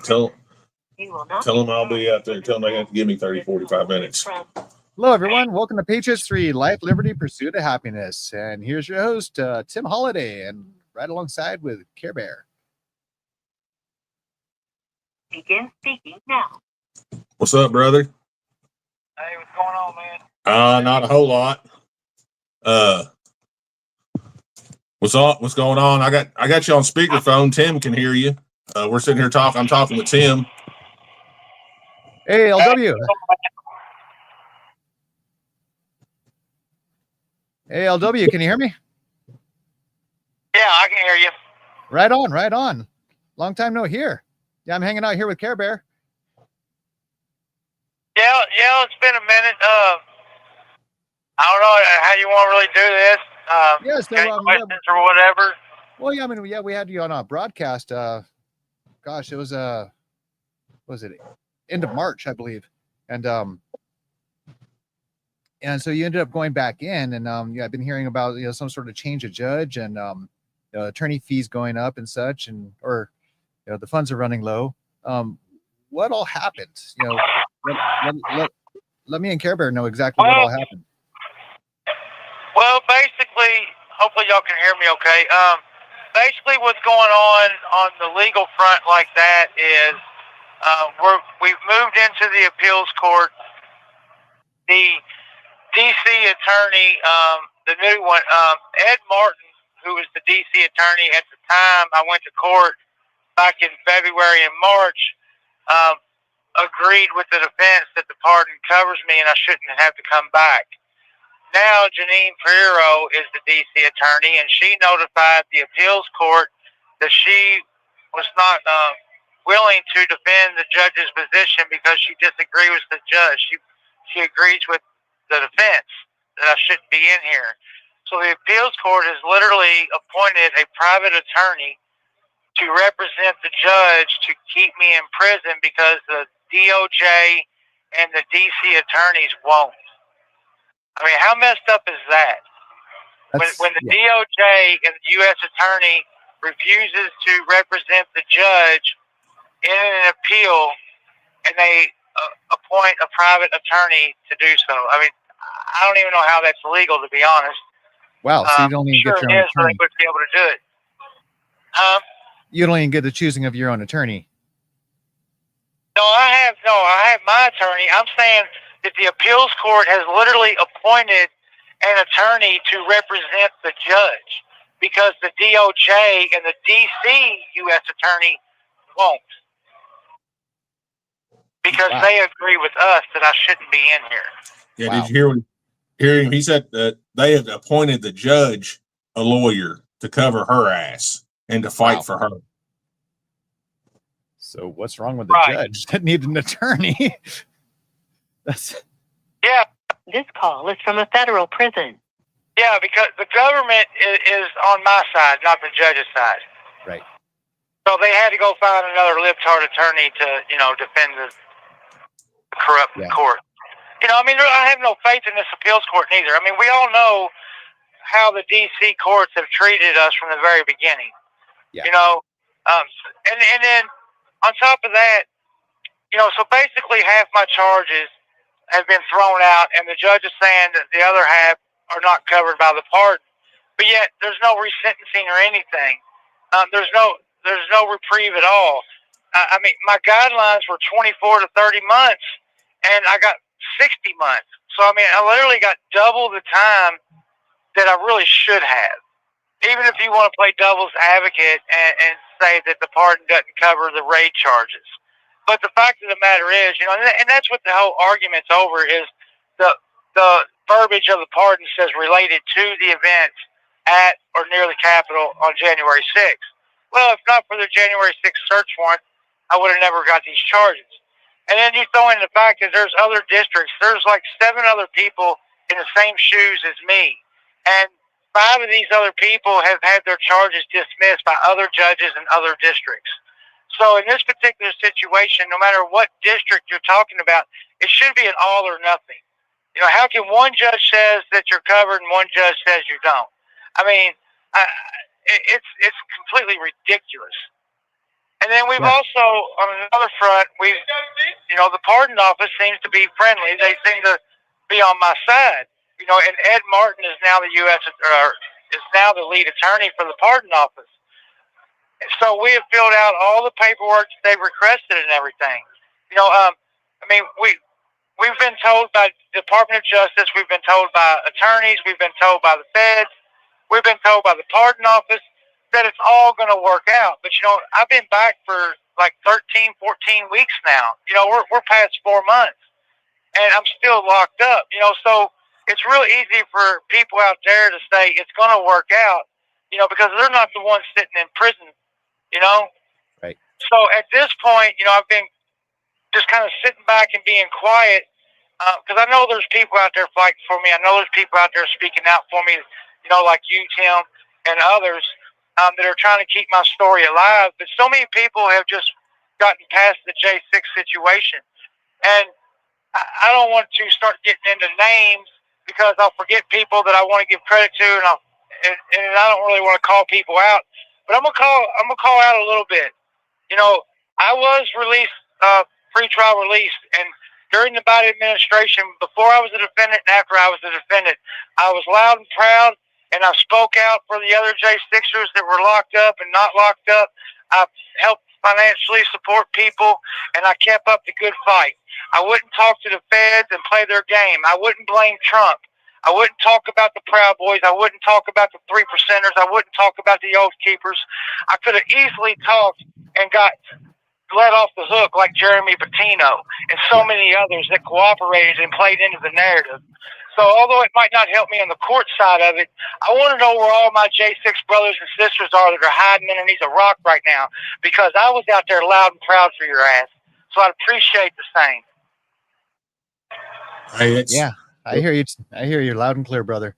tell them I'll be out there. Tell them they have to give me 30, 45 minutes. Hello, everyone. Welcome to Patriots 3, Life, Liberty, Pursuit of Happiness. And here's your host, Tim Holiday, and right alongside with Care Bear. Begin speaking now. What's up, brother? Hey, what's going on, man? Not a whole lot. What's going on? I got you on speakerphone. Tim can hear you. We're sitting here talking. I'm talking with Tim. Hey, LW. Hey, LW, can you hear me? Yeah, I can hear you. Right on, right on. Long time no hear. Yeah, I'm hanging out here with Care Bear. Yeah, it's been a minute. I don't know how you want to really do this. Any questions or whatever? Well, yeah, I mean, yeah, we had you on a broadcast. Gosh, it was end of March, I believe, and so you ended up going back in, and yeah, I've been hearing about some sort of change of judge and attorney fees going up and such, or the funds are running low. What all happened? Let me and Care Bear know exactly what all happened. Well, basically, hopefully y'all can hear me okay. Basically, what's going on the legal front like that is we've moved into the appeals court. The D.C. attorney, the new one, Ed Martin, who was the D.C. attorney at the time I went to court back in February and March, agreed with the defense that the pardon covers me and I shouldn't have to come back. Now, Janine Pereiro is the D.C. attorney, and she notified the appeals court that she was not willing to defend the judge's position because she disagrees with the judge. She agrees with the defense that I shouldn't be in here. So the appeals court has literally appointed a private attorney to represent the judge to keep me in prison because the DOJ and the D.C. attorneys won't. I mean, how messed up is that? When the DOJ and the U.S. attorney refuses to represent the judge in an appeal, and they appoint a private attorney to do so. I mean, I don't even know how that's legal, to be honest. Wow, so you don't even get your own attorney. They would be able to do it. You don't even get the choosing of your own attorney. No, I have my attorney. I'm saying that the appeals court has literally appointed an attorney to represent the judge because the DOJ and the D.C. U.S. attorney won't. Because they agree with us that I shouldn't be in here. Yeah, Did you hear him? He said that they have appointed the judge a lawyer to cover her ass and to fight for her. So what's wrong with the judge that needs an attorney? Yeah. This call is from a federal prison. Yeah, because the government is on my side, not the judge's side. Right. So they had to go find another libtard attorney to, defend the corrupt court. I mean, I have no faith in this appeals court neither. I mean, we all know how the D.C. courts have treated us from the very beginning. Yeah. And then on top of that, so basically half my charges have been thrown out, and the judge is saying that the other half are not covered by the pardon. But yet, there's no resentencing or anything. There's no reprieve at all. I mean, my guidelines were 24 to 30 months, and I got 60 months. So, I mean, I literally got double the time that I really should have. Even if you want to play devil's advocate and say that the pardon doesn't cover the raid charges. But the fact of the matter is, and that's what the whole argument's over, is the verbiage of the pardon says related to the event at or near the Capitol on January 6th. Well, if not for the January 6th search warrant, I would have never got these charges. And then you throw in the fact that there's other districts. There's like 7 other people in the same shoes as me. And 5 of these other people have had their charges dismissed by other judges in other districts. So in this particular situation, no matter what district you're talking about, it should be an all or nothing. How can one judge says that you're covered and one judge says you don't? I mean, it's completely ridiculous. And And then we've also, on another front, the pardon office seems to be friendly. They seem to be on my side. And Ed Martin is now is now the lead attorney for the pardon office. So we have filled out all the paperwork that they've requested and everything. We've been told by the Department of Justice, we've been told by attorneys, we've been told by the feds, we've been told by the pardon office that it's all going to work out. But, I've been back for like 13, 14 weeks now. We're past 4 months, and I'm still locked up. So it's really easy for people out there to say it's going to work out, because they're not the ones sitting in prison, Right. So at this point, I've been just kind of sitting back and being quiet, because I know there's people out there fighting for me. I know there's people out there speaking out for me, like you, Tim, and others that are trying to keep my story alive. But so many people have just gotten past the J6 situation. And I don't want to start getting into names because I'll forget people that I want to give credit to, and I don't really want to call people out. But I'm gonna call out a little bit. I was released, pre-trial released, and during the Biden administration, before I was a defendant and after I was a defendant, I was loud and proud, and I spoke out for the other J6ers that were locked up and not locked up. I helped financially support people, and I kept up the good fight. I wouldn't talk to the feds and play their game. I wouldn't blame Trump. I wouldn't talk about the Proud Boys. I wouldn't talk about the 3%ers. I wouldn't talk about the Oath Keepers. I could have easily talked and got let off the hook like Jeremy Patino and so many others that cooperated and played into the narrative. So although it might not help me on the court side of it, I want to know where all my J6 brothers and sisters are that are hiding underneath a rock right now, because I was out there loud and proud for your ass. So I'd appreciate the same. Yeah, I hear you. I hear you loud and clear, brother.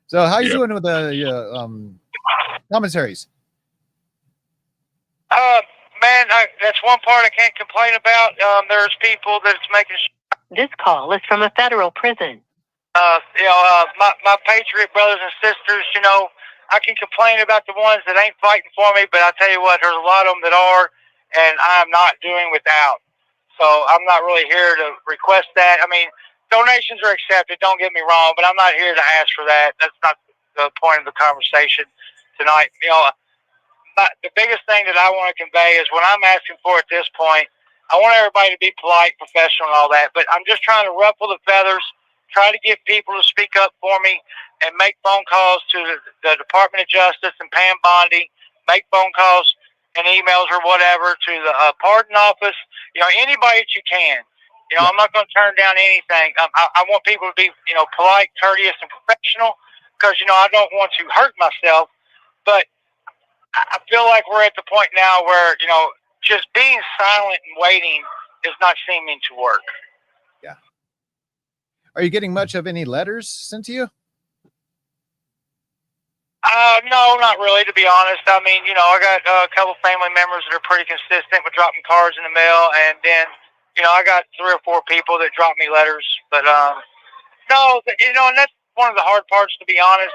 So how you doing with the commentaries? Man, that's one part I can't complain about. There's people that's making. This call is from a federal prison. My patriot brothers and sisters, I can complain about the ones that ain't fighting for me, but I tell you what, there's a lot of them that are, and I'm not doing without. So I'm not really here to request that. I mean, donations are accepted, don't get me wrong, but I'm not here to ask for that. That's not the point of the conversation tonight. The biggest thing that I want to convey is what I'm asking for at this point. I want everybody to be polite, professional, and all that, but I'm just trying to ruffle the feathers, try to get people to speak up for me, and make phone calls to the Department of Justice and Pam Bondi, make phone calls and emails or whatever to the pardon office, anybody that you can. I'm not going to turn down anything. I want people to be, polite, courteous, and professional, because, I don't want to hurt myself, but I feel like we're at the point now where, just being silent and waiting is not seeming to work. Yeah. Are you getting much of any letters sent to you? No, not really, to be honest. I mean, I got a couple family members that are pretty consistent with dropping cards in the mail, and then, I got 3 or 4 people that drop me letters. But, no, and that's one of the hard parts, to be honest,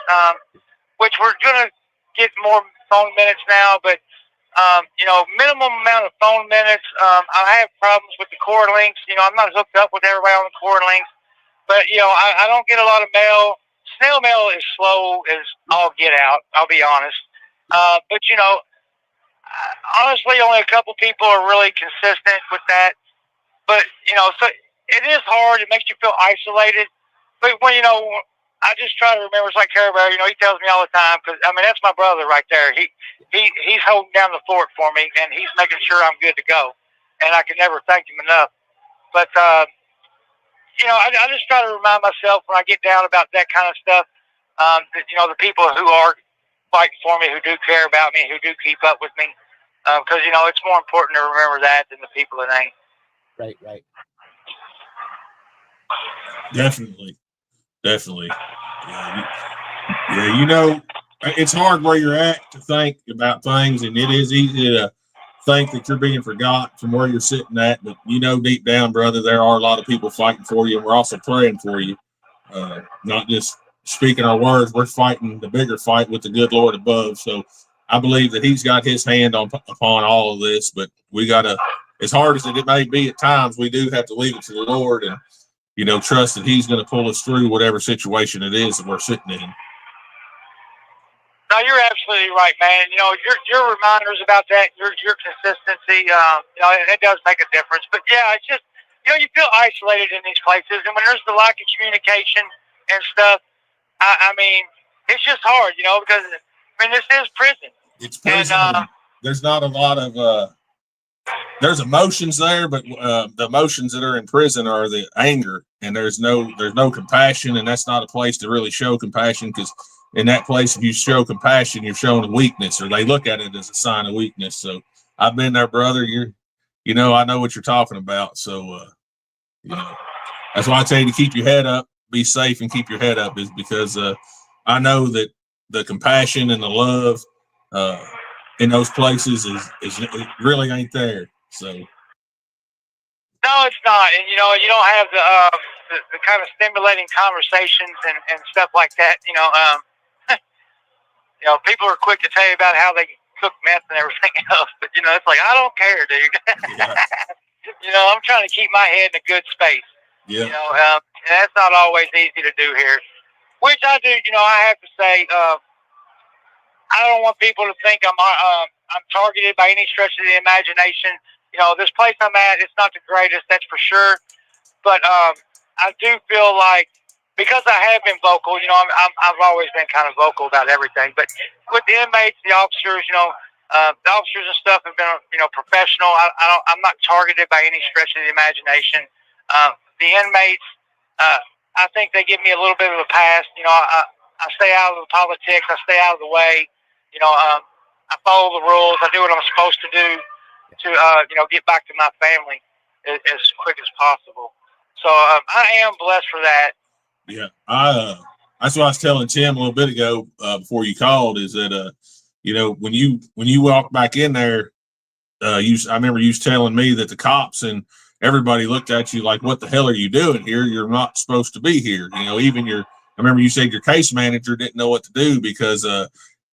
which we're going to get more phone minutes now, but, minimum amount of phone minutes. I have problems with the cord links. I'm not hooked up with everybody on the cord links, but, I don't get a lot of mail. Snail mail is slow as all get out, I'll be honest. But, honestly, only a couple people are really consistent with that. But, so it is hard. It makes you feel isolated. But when, I just try to remember, it's like Care Bear, he tells me all the time, because, that's my brother right there. He's holding down the fort for me, and he's making sure I'm good to go. And I can never thank him enough. But, I just try to remind myself when I get down about that kind of stuff, that, the people who are fighting for me, who do care about me, who do keep up with me, because, it's more important to remember that than the people that ain't. Right. Definitely. Yeah, it's hard where you're at to think about things, and it is easy to think that you're being forgotten from where you're sitting at, but deep down, brother, there are a lot of people fighting for you, and we're also praying for you. Not just speaking our words, we're fighting the bigger fight with the good Lord above. So I believe that he's got his hand upon all of this, but we got to, as hard as it may be at times, we do have to leave it to the Lord and, trust that he's going to pull us through whatever situation it is that we're sitting in. No, you're absolutely right, man. Your reminders about that, your consistency, it does make a difference. But yeah, it's just, you feel isolated in these places, and when there's the lack of communication and stuff, I mean, it's just hard, because this is prison. It's prison. And, there's not a lot of there's emotions there, but the emotions that are in prison are the anger, and there's no compassion, and that's not a place to really show compassion, because in that place, if you show compassion, you're showing a weakness, or they look at it as a sign of weakness. So I've been there, brother. I know what you're talking about. So that's why I tell you to keep your head up, be safe, and keep your head up, is because I know that the compassion and the love in those places is it really ain't there. So no, it's not, and you don't have the kind of stimulating conversations and stuff like that. People are quick to tell you about how they cook meth and everything else, but it's like, I don't care, dude. Yeah. I'm trying to keep my head in a good space. Yeah. And that's not always easy to do here, which I do. I have to say, I don't want people to think I'm targeted by any stretch of the imagination. This place I'm at, it's not the greatest, that's for sure. But I do feel like, because I have been vocal, I've always been kind of vocal about everything. But with the inmates, the officers, the officers and stuff have been, professional. I'm not targeted by any stretch of the imagination. The inmates, I think they give me a little bit of a pass. I stay out of the politics. I stay out of the way. I follow the rules. I do what I'm supposed to do to, get back to my family as quick as possible. So I am blessed for that. Yeah, that's what I was telling Tim a little bit ago before you called, is that when you walk back in there, I remember you telling me that the cops and everybody looked at you like, what the hell are you doing here? You're not supposed to be here. Even I remember you said your case manager didn't know what to do, because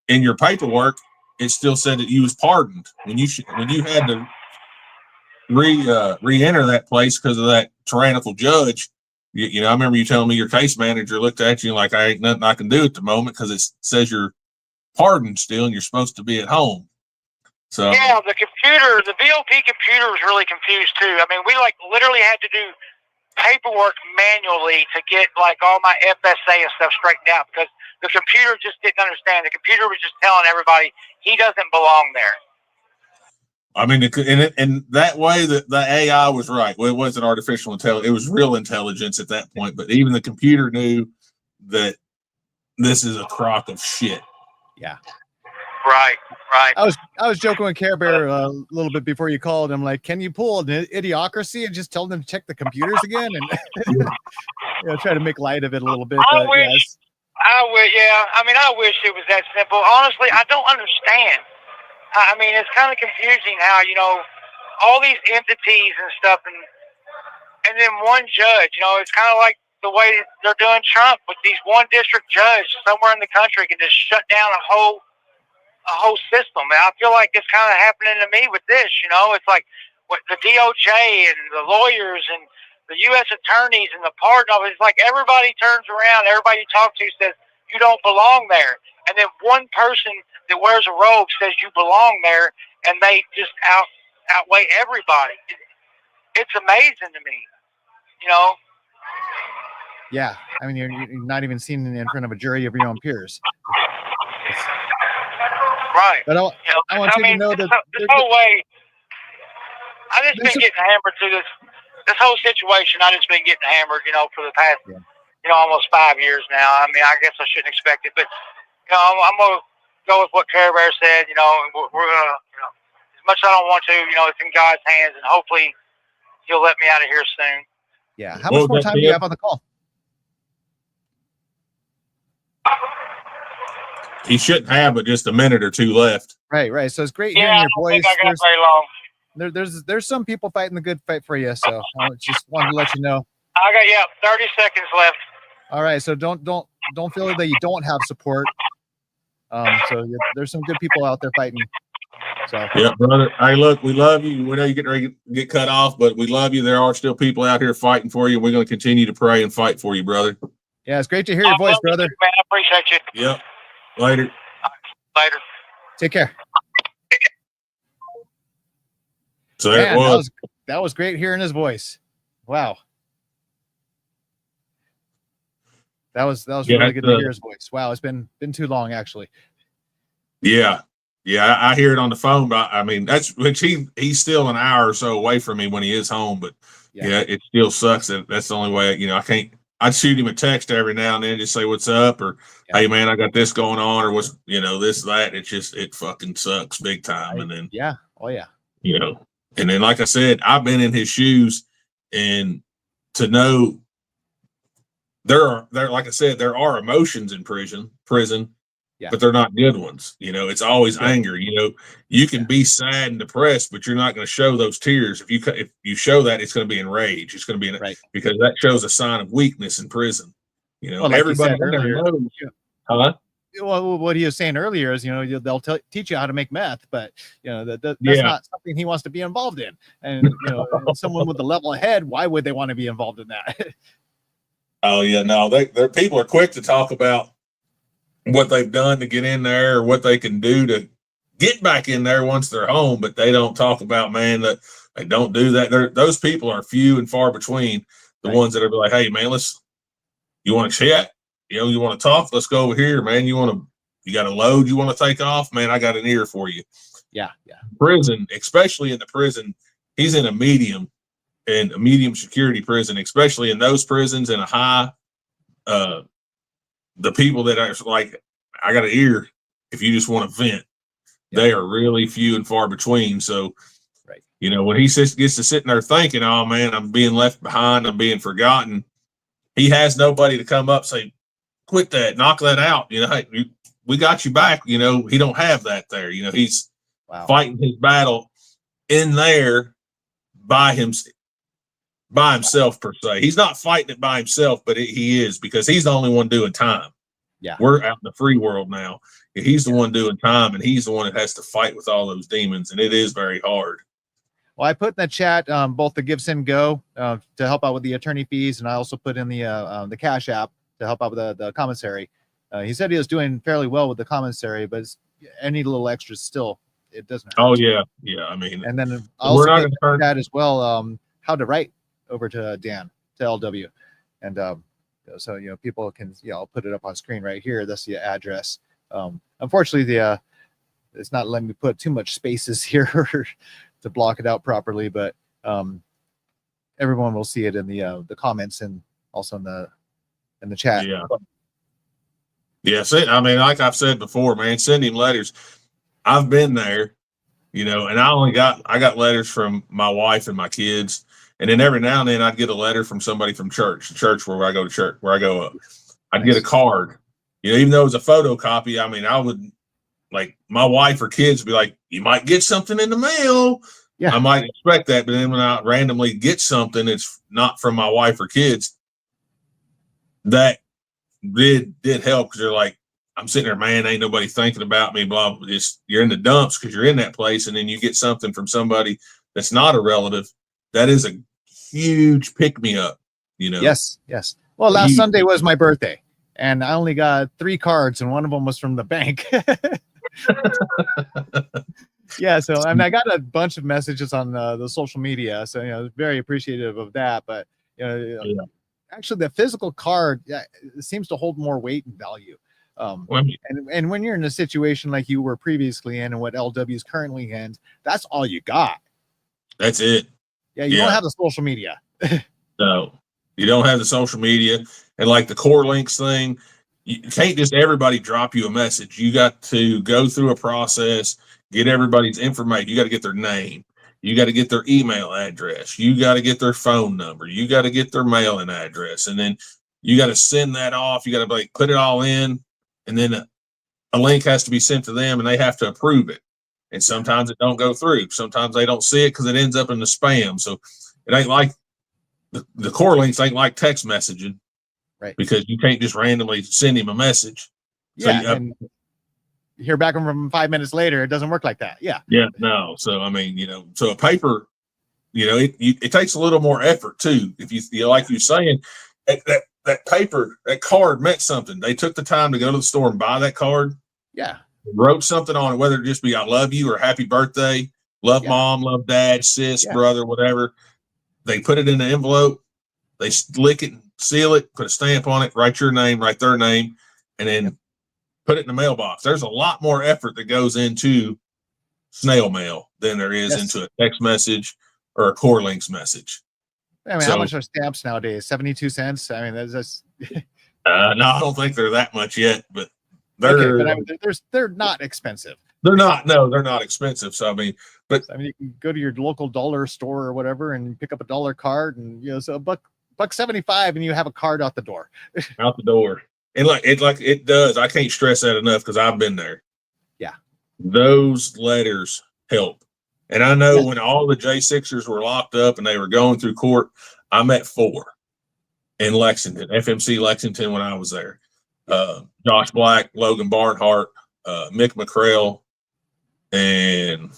in your paperwork it still said that you was pardoned when you had to re-enter that place because of that tyrannical judge. I remember you telling me your case manager looked at you like, I ain't nothing I can do at the moment because it says you're pardoned still and you're supposed to be at home. So yeah, the VOP computer was really confused too. We literally had to do paperwork manually to get all my FSA and stuff straightened out, because the computer just didn't understand. The computer was just telling everybody he doesn't belong there. And that way the AI was right. Well, it wasn't artificial intelligence. It was real intelligence at that point. But even the computer knew that this is a crock of shit. Yeah. Right. I was joking with Care Bear a little bit before you called. I'm like, can you pull an idiocracy and just tell them to check the computers again and try to make light of it a little bit. I wish it was that simple. Honestly, I don't understand. It's kind of confusing how, all these entities and stuff, and then one judge, it's kind of like the way they're doing Trump with these one district judge somewhere in the country can just shut down a whole system. And I feel like it's kind of happening to me with this, it's like what the DOJ and the lawyers and the U.S. attorneys and the pardon office, it's like everybody turns around, everybody you talk to says, you don't belong there. And then one person that wears a robe says you belong there, and they just outweigh everybody. It's amazing to me, Yeah, you're not even seen in front of a jury of your own peers. Right. But I want you to know that this whole way, I just been getting hammered through this whole situation. I just been getting hammered, for the past, almost 5 years now. I guess I shouldn't expect it, but I'm gonna go with what Care Bear said. We're gonna, as much as I don't want to, it's in God's hands, and hopefully He'll let me out of here soon. Yeah. How much more time do you have on the call? He shouldn't have but just a minute or two left. Right. So it's great hearing your voice. I got very long. There's some people fighting the good fight for you. So I just wanted to let you know. I got 30 seconds left. All right. So don't feel that you don't have support. So there's some good people out there fighting. So yeah, brother. Hey, look, we love you. We know you get ready to get cut off, but we love you. There are still people out here fighting for you. We're going to continue to pray and fight for you, brother. yeah, it's great to hear your voice, brother. Man, I appreciate you. Yep. Later. Later. Take care. So there it Man, was. that was great hearing his voice. Wow. That was really good to hear his voice. Wow, it's been too long actually. Yeah. Yeah, I hear it on the phone, but I mean that's which he's still an hour or so away from me when he is home, but yeah, it still sucks that that's the only way, I'd shoot him a text every now and then, just say what's up, or hey man, I got this going on, or what's this, that. It fucking sucks big time. And then and then like I said, I've been in his shoes, and to know there like I said, there are emotions in prison. But they're not good ones. It's always anger. You can be sad and depressed, but you're not going to show those tears. If you show that, it's going to be in rage. It's going to be because that shows a sign of weakness in prison. Well, like everybody earlier, knows. Huh? Well, what he was saying earlier is, they'll teach you how to make meth, but that's not something he wants to be involved in. And someone with a level head, why would they want to be involved in that? Oh yeah, no, their people are quick to talk about what they've done to get in there, or what they can do to get back in there once they're home, but they don't talk about, man, that they don't do that. Those people are few and far between. The ones that are like, hey man, you want to chat? You want to talk? Let's go over here, man. You got a load you want to take off? Man, I got an ear for you. Yeah. Prison, especially in the prison, he's in a medium security prison, especially in those prisons in a high, the people that are like, I got an ear if you just want to vent. They are really few and far between. So, when he gets to sitting there thinking, oh man, I'm being left behind, I'm being forgotten, he has nobody to come up, say, quit that, knock that out. Hey, we got you back. He don't have that there. He's fighting his battle in there by himself per se. He's not fighting it by himself, but he is, because he's the only one doing time. Yeah, we're out in the free world now. He's the one doing time, and he's the one that has to fight with all those demons, and it is very hard. Well, I put in the chat both the Give Send Go to help out with the attorney fees, and I also put in the Cash App to help out with the commissary. He said he was doing fairly well with the commissary, but any little extras still, it doesn't hurt. Oh yeah. I mean, and then I also put in the chat as well how to write over to Dan, to LW, and so people can, I'll put it up on screen right here. That's the address. Unfortunately, it's not letting me put too much spaces here to block it out properly, but everyone will see it in the comments and also in the chat. See, I mean, like I've said before, man, send him letters. I've been there, and I got letters from my wife and my kids. And then every now and then I'd get a letter from somebody from the church where I go to church, where I go up. I'd get a card, even though it was a photocopy. I mean, I would, like, my wife or kids would be like, you might get something in the mail. Yeah. I might expect that. But then when I randomly get something, it's not from my wife or kids. That did help, because they're like, I'm sitting there, man, ain't nobody thinking about me, blah, blah. You're in the dumps because you're in that place. And then you get something from somebody that's not a relative. That is a huge pick me up, Yes. Well, last Sunday was my birthday, and I only got 3 cards, and one of them was from the bank. Yeah, so I mean, I got a bunch of messages on the social media, so very appreciative of that. But actually, the physical card seems to hold more weight and value. And when you're in a situation like you were previously in, and what LW is currently in, that's all you got. That's it. Yeah, you don't have the social media. No, you don't have the social media. And like the core links thing, you can't just everybody drop you a message. You got to go through a process, get everybody's information. You got to get their name. You got to get their email address. You got to get their phone number. You got to get their mailing address. And then you got to send that off. You got to put it all in. And then a link has to be sent to them, and they have to approve it. And sometimes it don't go through. Sometimes they don't see it because it ends up in the spam. So it ain't like the core links ain't like text messaging, right? Because you can't just randomly send him a message. Yeah, so hear back from them 5 minutes later. It doesn't work like that. Yeah. Yeah, no. So I mean, so a paper, it takes a little more effort too. If like you're saying, that paper, that card meant something. They took the time to go to the store and buy that card. Yeah. Wrote something on it, whether it just be "I love you" or "Happy birthday," "Love mom," "Love dad," "sis," "brother," whatever. They put it in the envelope. They lick it, seal it, put a stamp on it, write your name, write their name, and then put it in the mailbox. There's a lot more effort that goes into snail mail than there is into a text message or a Core Links message. I mean, how much are stamps nowadays? 72 cents. I mean, that's no, I don't think they're that much yet, but they're they're not expensive. They're not. No, they're not expensive. So I mean, you can go to your local dollar store or whatever and pick up a $1 card, and so $1.75, and you have a card out the door. Out the door. And it does. I can't stress that enough because I've been there. Yeah. Those letters help. And I know when all the J6ers were locked up and they were going through court, I met 4 in Lexington, FMC Lexington, when I was there. Josh Black, Logan Barnhart, Mick McCrell, and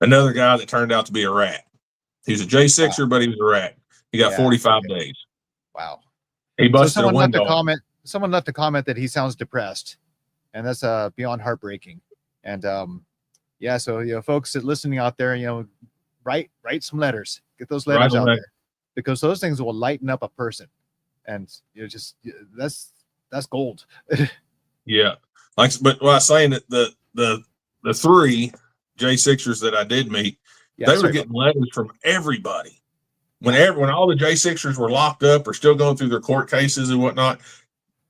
another guy that turned out to be a rat. He was a J6er, but he was a rat. He got 45 days. Wow. He busted someone a window. Left a comment that he sounds depressed, and that's beyond heartbreaking. And so folks that listening out there, write some letters, get those letters out there, because those things will lighten up a person, and that's gold. Yeah, but what I was saying, that the 3 J6ers that I did meet, they were getting letters from everybody. When all the J6ers were locked up or still going through their court cases and whatnot,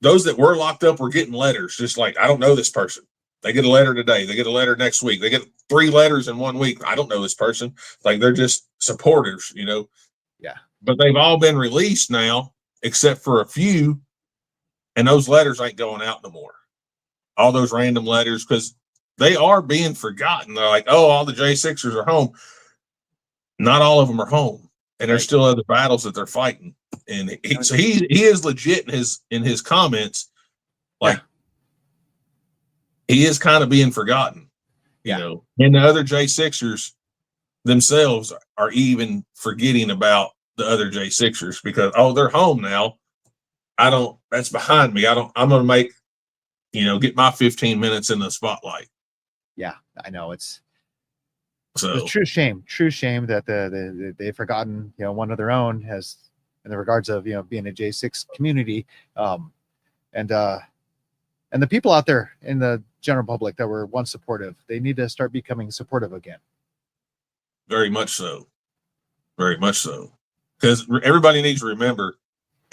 those that were locked up were getting letters. Just like, I don't know this person. They get a letter today. They get a letter next week. They get 3 letters in 1 week. I don't know this person. Like, they're just supporters, Yeah. But they've all been released now, except for a few, and those letters ain't going out no more. All those random letters, because they are being forgotten. They're like, oh, all the J6ers are home. Not all of them are home. And there's still other battles that they're fighting, and he is legit in his comments, like he is kind of being forgotten, and the other J6ers themselves are even forgetting about the other J6ers because they're home now. That's behind me. I'm gonna make get my 15 minutes in the spotlight. Yeah, I know it's. So it's a true shame that they've forgotten, one of their own has in the regards of, being a J6 community. And the people out there in the general public that were once supportive, they need to start becoming supportive again. Very much so. Very much so. Because everybody needs to remember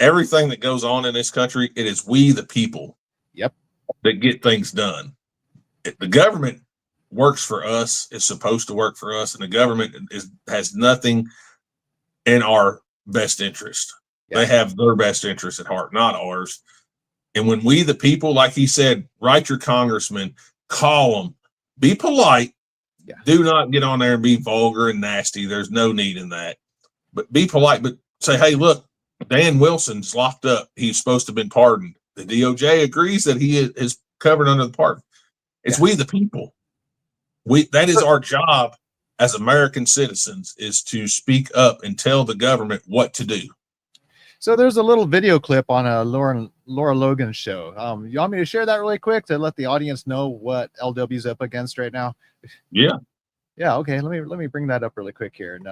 everything that goes on in this country, it is we, the people, that get things done. The government works for us, is supposed to work for us, and the government has nothing in our best interest. They have their best interest at heart, not ours. And when we, the people, like he said, write your congressman, call them, be polite. Do not get on there and be vulgar and nasty. There's no need in that. But be polite, but say, hey, look, Dan Wilson's locked up. He's supposed to have been pardoned. The DOJ agrees that he is covered under the pardon. It's we, the people. That is our job as American citizens, is to speak up and tell the government what to do. So there's a little video clip on a Laura Logan's show. You want me to share that really quick to let the audience know what LW's up against right now? Yeah. Yeah. Okay. Let me bring that up really quick here. And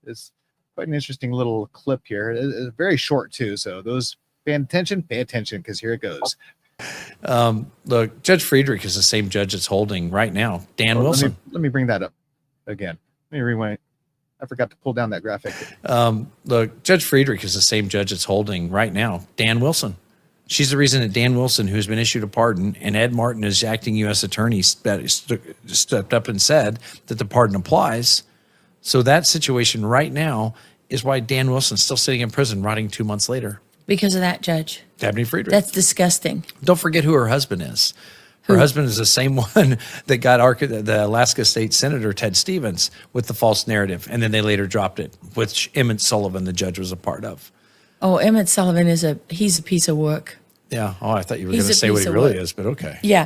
it's quite an interesting little clip here. It's very short too. So those pay attention, because here it goes. Look, Judge Friedrich is the same judge that's holding right now Dan Wilson. Let me bring that up again. Let me rewind. I forgot to pull down that graphic. Look, Judge Friedrich is the same judge that's holding right now Dan Wilson. She's the reason that Dan Wilson, who's been issued a pardon, and Ed Martin, as acting U.S. attorney, stepped up and said that the pardon applies. So that situation right now is why Dan Wilson's still sitting in prison, rotting 2 months later. Because of that, Judge. Dabney Friedrich. That's disgusting. Don't forget who her husband is. Her husband is the same one that got the Alaska State Senator Ted Stevens with the false narrative, and then they later dropped it, which Emmett Sullivan, the judge, was a part of. Oh, Emmett Sullivan he's a piece of work. Yeah. Oh, I thought you were He's going to a say what piece he of really work. is, but okay. Yeah.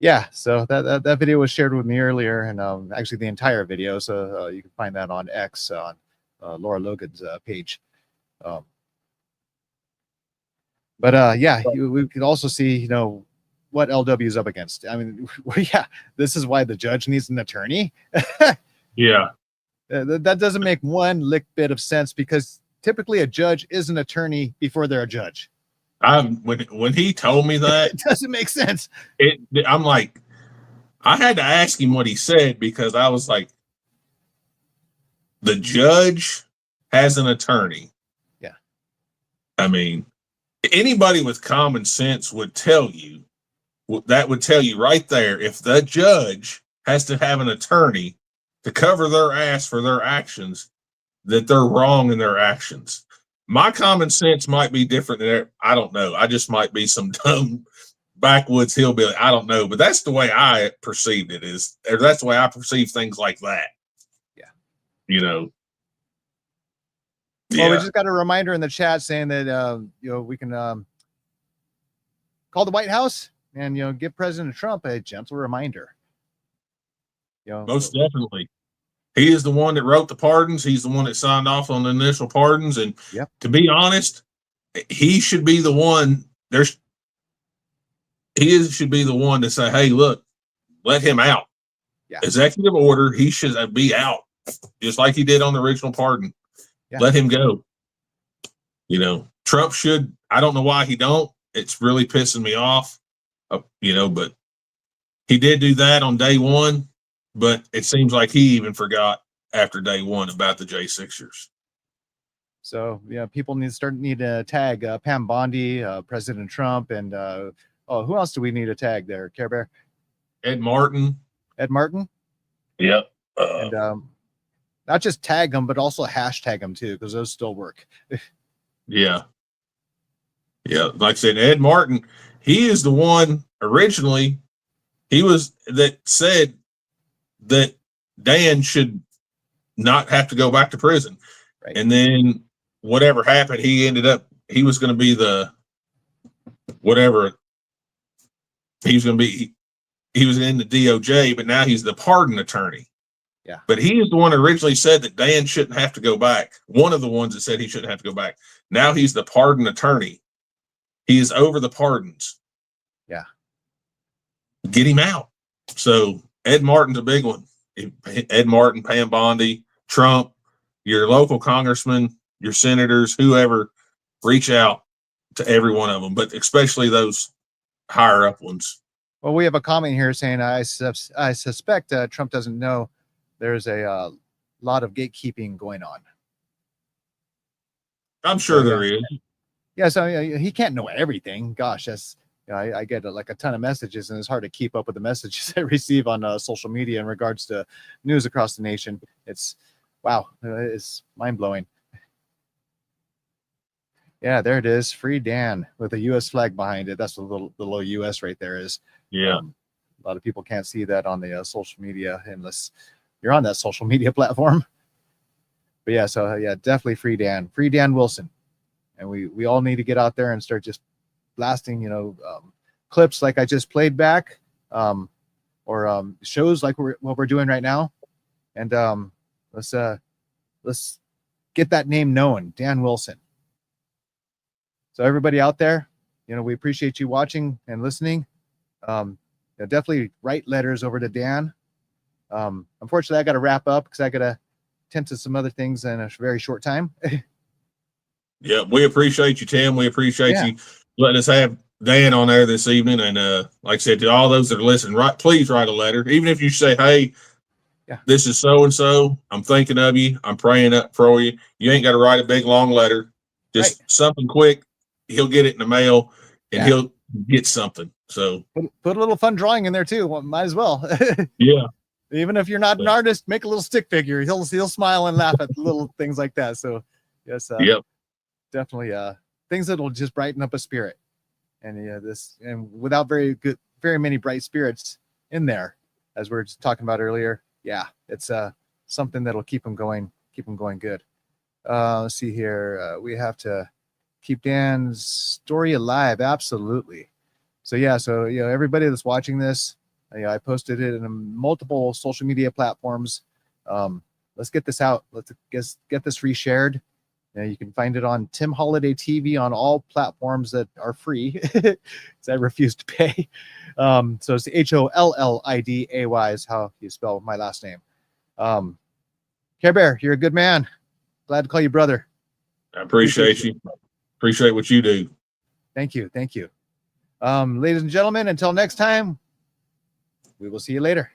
Yeah, so that video was shared with me earlier, and actually the entire video. So you can find that on X on Laura Logan's page. But yeah, we could also see, what LW is up against. I mean, yeah, this is why the judge needs an attorney. Yeah. That doesn't make one lick bit of sense, because typically a judge is an attorney before they're a judge. When he told me that, It doesn't make sense. I'm like, I had to ask him what he said, because I was like, the judge has an attorney. Yeah. I mean, anybody with common sense would tell you, that would tell you right there, if the judge has to have an attorney to cover their ass for their actions, that they're wrong in their actions. My common sense might be different than their, I don't know. I just might be some dumb backwoods hillbilly. I don't know, but that's the way I perceived it, or that's the way I perceive things like that. Yeah. Well, we just got a reminder in the chat saying that we can call the White House and give President Trump a gentle reminder. Most definitely. He is the one that wrote the pardons. He's the one that signed off on the initial pardons. And to be honest, he should be the one. Should be the one to say, "Hey, look, let him out." Yeah. Executive order. He should be out, just like he did on the original pardon. Yeah. Let him go. Trump should. I don't know why he don't. It's really pissing me off. But he did do that on day one. But it seems like he even forgot after day one about the J6ers. So people need to tag Pam Bondi, President Trump, and who else do we need to tag there? Care Bear? Ed Martin. Yep. And not just tag them, but also hashtag them too, because those still work. Yeah. Like I said, Ed Martin, he is the one originally. He was that said that Dan should not have to go back to prison. Right. And then whatever happened, he was going to be the whatever. He was in the DOJ, but now he's the pardon attorney. Yeah. But he is the one who originally said that Dan shouldn't have to go back. One of the ones that said he shouldn't have to go back. Now he's the pardon attorney. He is over the pardons. Yeah. Get him out. So Ed Martin's a big one. Ed Martin, Pam Bondi, Trump, your local congressmen, your senators, whoever, reach out to every one of them, but especially those higher up ones. Well, we have a comment here saying, I suspect Trump doesn't know there's a lot of gatekeeping going on. I'm sure there is. Yeah, so he can't know everything. Gosh, that's I get like a ton of messages, and it's hard to keep up with the messages I receive on social media in regards to news across the nation. It's wow, it's mind blowing. Yeah, there it is. Free Dan with a U.S. flag behind it. That's what the little U.S. right there is. Yeah. A lot of people can't see that on the social media unless you're on that social media platform. But yeah, so definitely free Dan Wilson. And we all need to get out there and start just blasting, clips like I just played back, or shows like what we're doing right now. And let's get that name known, Dan Wilson. So everybody out there, we appreciate you watching and listening. Definitely write letters over to Dan. Unfortunately, I got to wrap up because I got to tend to some other things in a very short time. Yeah, we appreciate you, Tim. We appreciate you letting us have Dan on there this evening. And like I said, to all those that are listening, please write a letter. Even if you say, "Hey, this is so and so. I'm thinking of you. I'm praying up for you." You ain't got to write a big long letter. Just something quick. He'll get it in the mail, and he'll get something. So put a little fun drawing in there too. Well, might as well. Yeah. Even if you're not an artist, make a little stick figure. He'll smile and laugh at little things like that. So yes, definitely things that'll just brighten up a spirit. And and without very many bright spirits in there, as we were just talking about earlier. Yeah, it's something that'll keep them going good. Let's see here. We have to keep Dan's story alive. Absolutely. So yeah, so everybody that's watching this, I posted it in multiple social media platforms. Let's get this out. Let's get this reshared. You can find it on TimHollidayTV on all platforms that are free, because I refuse to pay. So it's HOLLIDAY is how you spell my last name. Care Bear, you're a good man. Glad to call you brother. I appreciate you. Appreciate what you do. Thank you. Thank you. Ladies and gentlemen, until next time, we will see you later.